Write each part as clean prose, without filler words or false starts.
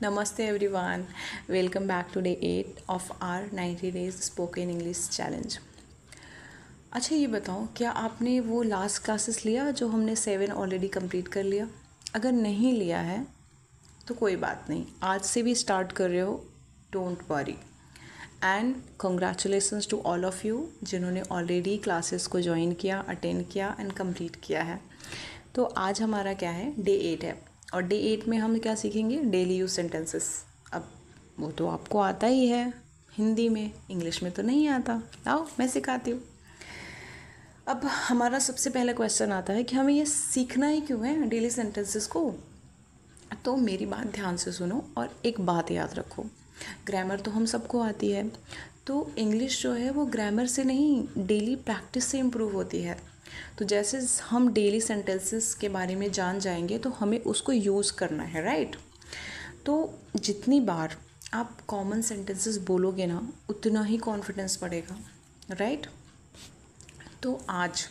Namaste everyone. Welcome back to day 8 of our 90 days spoken English challenge. अच्छा ये बताओ, क्या आपने वो लास्ट क्लासेस लिया जो हमने 7 ऑलरेडी कंप्लीट कर लिया? अगर नहीं लिया है तो कोई बात नहीं, आज से भी स्टार्ट कर रहे हो, don't worry. And congratulations to all of you जिन्होंने ऑलरेडी क्लासेस को ज्वाइन किया, अटेंड किया एंड कंप्लीट किया है. तो आज हमारा क्या है, डे 8 है. और डे 8 में हम क्या सीखेंगे, डेली यूज सेंटेंसेस. अब वो तो आपको आता ही है हिंदी में, इंग्लिश में तो नहीं आता. आओ मैं सिखाती हूँ. अब हमारा सबसे पहला क्वेश्चन आता है कि हमें ये सीखना ही क्यों है डेली सेंटेंसेस को. तो मेरी बात ध्यान से सुनो और एक बात याद रखो, ग्रामर तो हम सबको आती है, तो इंग्लिश जो है वो ग्रामर से नहीं, डेली प्रैक्टिस से इम्प्रूव होती है. तो जैसे हम डेली सेंटेंसेस के बारे में जान जाएंगे तो हमें उसको यूज़ करना है, राइट. तो जितनी बार आप कॉमन सेंटेंसेस बोलोगे ना, उतना ही कॉन्फिडेंस बढ़ेगा, राइट. तो आज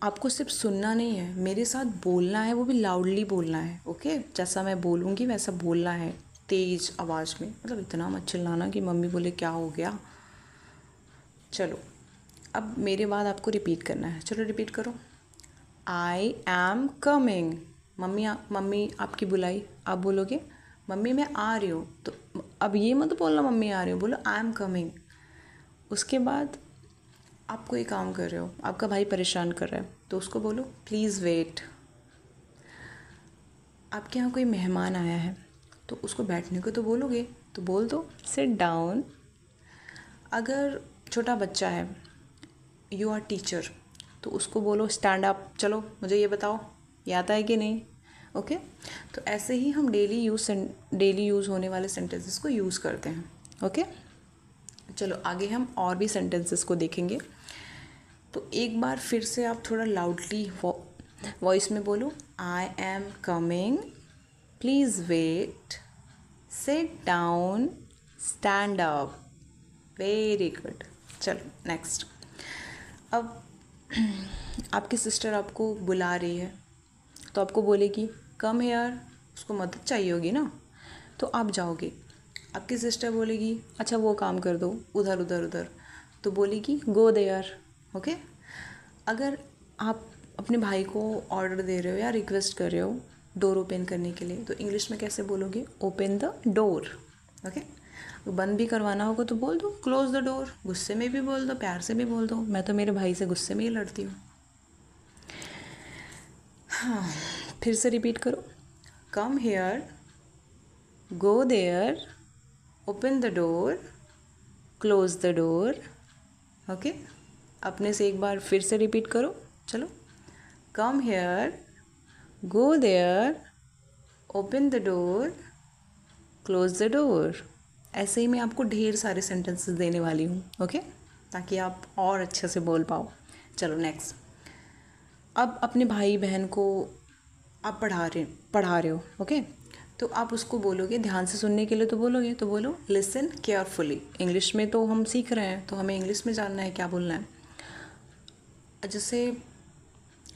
आपको सिर्फ सुनना नहीं है, मेरे साथ बोलना है, वो भी लाउडली बोलना है. ओके, जैसा मैं बोलूँगी वैसा बोलना है, तेज़ आवाज़ में. मतलब इतना मत चिल्लाना कि मम्मी बोले क्या हो गया. चलो, अब मेरे बाद आपको रिपीट करना है. चलो रिपीट करो. आई एम कमिंग. मम्मी आपकी बुलाई, आप बोलोगे मम्मी मैं आ रही हूँ. तो अब ये मत बोलना मम्मी आ रही हूँ, बोलो आई एम कमिंग. उसके बाद आप कोई काम कर रहे हो, आपका भाई परेशान कर रहा है, तो उसको बोलो प्लीज़ वेट. आपके यहाँ कोई मेहमान आया है तो उसको बैठने को तो बोलोगे, तो बोल दो सिट डाउन. अगर छोटा बच्चा है, यू आर टीचर, तो उसको बोलो स्टैंड अप. चलो मुझे ये बताओ, ये आता है कि नहीं. ओके. तो ऐसे ही हम डेली यूज़ होने वाले सेंटेंसेस को यूज़ करते हैं. ओके. चलो आगे हम और भी सेंटेंसेस को देखेंगे. तो एक बार फिर से आप थोड़ा लाउडली वॉइस में बोलो, I am coming, please wait, sit down, stand up. Very good. चलो नेक्स्ट. अब आपकी सिस्टर आपको बुला रही है, तो आपको बोलेगी कम हेयर. उसको मदद चाहिए होगी ना, तो आप जाओगे. आपकी सिस्टर बोलेगी अच्छा वो काम कर दो, उधर उधर उधर, तो बोलेगी गो देयर. ओके. अगर आप अपने भाई को ऑर्डर दे रहे हो या रिक्वेस्ट कर रहे हो डोर ओपन करने के लिए, तो इंग्लिश में कैसे बोलोगे, ओपन द डोर. ओके. बंद भी करवाना होगा तो बोल दो क्लोज द डोर. गुस्से में भी बोल दो, प्यार से भी बोल दो. मैं तो मेरे भाई से गुस्से में ही लड़ती हूँ. हाँ, फिर से रिपीट करो. Come here, go there, open the door, close the door. Okay. अपने से एक बार फिर से रिपीट करो. चलो. Come here, go there, open the door, close the door. ऐसे ही मैं आपको ढेर सारे सेंटेंसेस देने वाली हूँ. ओके, ताकि आप और अच्छे से बोल पाओ. चलो नेक्स्ट. अब अपने भाई बहन को आप पढ़ा रहे हो. ओके. तो आप उसको बोलोगे, ध्यान से सुनने के लिए तो बोलोगे, तो बोलो लिसन केयरफुली. इंग्लिश में तो हम सीख रहे हैं, तो हमें इंग्लिश में जानना है क्या बोलना है. जैसे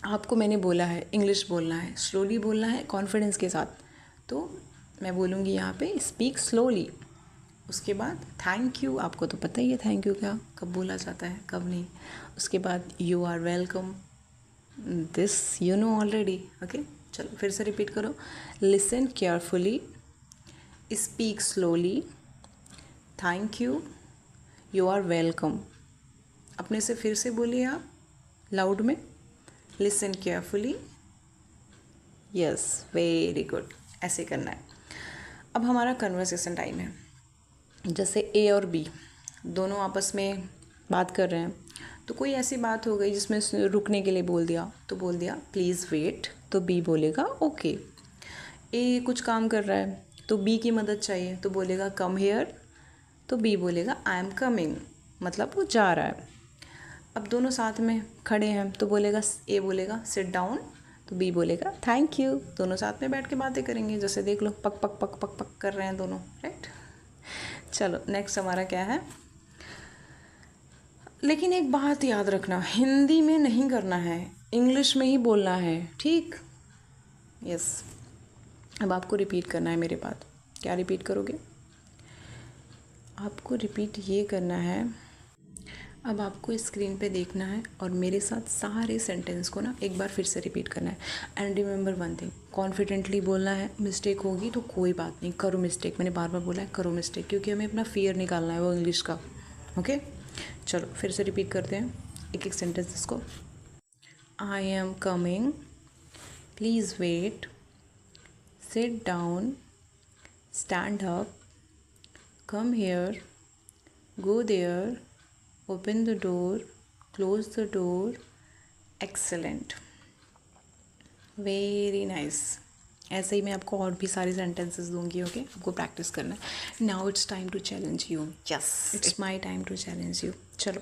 आपको मैंने बोला है इंग्लिश बोलना है, स्लोली बोलना है, कॉन्फिडेंस के साथ. तो मैं बोलूँगी यहाँ पे स्पीक स्लोली. उसके बाद थैंक यू, आपको तो पता ही है थैंक यू क्या कब बोला जाता है कब नहीं. उसके बाद you are welcome, this you know already. Okay. चलो फिर से रिपीट करो. Listen carefully, speak slowly, thank you, you are welcome. अपने से फिर से बोलिए आप लाउड में. Listen carefully, yes, very good. ऐसे करना है. अब हमारा कन्वर्सेशन टाइम है. जैसे ए और बी दोनों आपस में बात कर रहे हैं, तो कोई ऐसी बात हो गई जिसमें उसने रुकने के लिए बोल दिया, तो बोल दिया प्लीज़ वेट, तो बी बोलेगा ओके. ए कुछ काम कर रहा है तो बी की मदद चाहिए, तो बोलेगा कम हेयर, तो बी बोलेगा आई एम कमिंग, मतलब वो जा रहा है. अब दोनों साथ में खड़े हैं, तो बोलेगा ए बोलेगा सिट डाउन, तो बी बोलेगा थैंक यू. दोनों साथ में बैठ के बातें करेंगे. जैसे देख लो पक पक पक पक पक कर रहे हैं दोनों, राइट. चलो नेक्स्ट हमारा क्या है. लेकिन एक बात याद रखना, हिंदी में नहीं करना है, इंग्लिश में ही बोलना है, ठीक. यस. अब आपको रिपीट करना है मेरे बाद. क्या रिपीट करोगे? आपको रिपीट ये करना है, अब आपको स्क्रीन पे देखना है और मेरे साथ सारे सेंटेंस को ना एक बार फिर से रिपीट करना है। And remember one thing, confidently बोलना है। मिस्टेक होगी तो कोई बात नहीं, करो मिस्टेक, मैंने बार बार बोला है करो मिस्टेक, क्योंकि हमें अपना फियर निकालना है वो इंग्लिश का। ओके, चलो फिर से रिपीट करते हैं एक एक सेंटेंस इसको। I am coming, please wait, sit down, stand up, come here, go there, open the door, close the door, excellent, very nice। ऐसे ही मैं आपको और भी सारे सेंटेंसेस दूंगी। ओके, आपको प्रैक्टिस करना है। Now it's time to challenge you. Yes, it's my time to challenge you. चलो,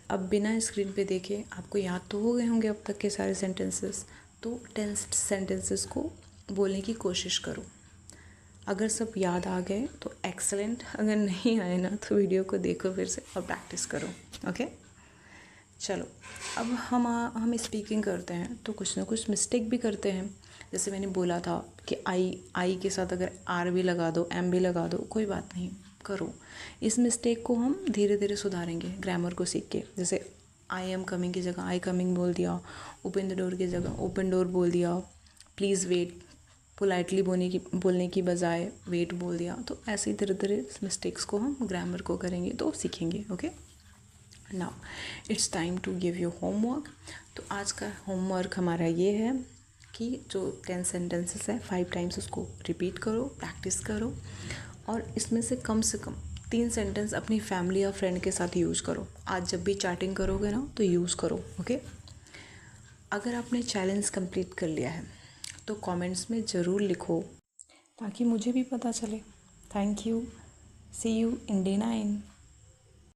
अब बिना स्क्रीन पे देखे आपको याद तो हो गए होंगे अब तक के सारे सेंटेंसेस, तो 10 सेंटेंसेस को बोलने की कोशिश करो। अगर सब याद आ गए तो एक्सेलेंट, अगर नहीं आए ना तो वीडियो को देखो फिर से और प्रैक्टिस करो। ओके, चलो अब हम स्पीकिंग करते हैं तो कुछ ना कुछ मिस्टेक भी करते हैं। जैसे मैंने बोला था कि आई के साथ अगर आर भी लगा दो, एम भी लगा दो, कोई बात नहीं, करो। इस मिस्टेक को हम धीरे धीरे सुधारेंगे ग्रामर को सीख के। जैसे आई एम कमिंग की जगह आई कमिंग बोल दिया, ओपन द डोर की जगह ओपन डोर बोल दिया, प्लीज़ वेट पोलाइटली बोलने की बजाय वेट बोल दिया। तो ऐसे ही धीरे धीरे मिस्टेक्स को हम ग्रामर को करेंगे तो सीखेंगे। Okay, now it's time to give you homework. तो आज का होमवर्क हमारा ये है कि जो 10 सेंटेंसेस है 5 टाइम्स उसको रिपीट करो, प्रैक्टिस करो, और इसमें से कम 3 सेंटेंस अपनी फैमिली या फ्रेंड के साथ यूज़ करो। आज जब भी चैटिंग करोगे ना तो यूज़ करो। ओके, अगर आपने चैलेंज कंप्लीट कर लिया है तो कमेंट्स में ज़रूर लिखो ताकि मुझे भी पता चले। Thank you, see you in day 9।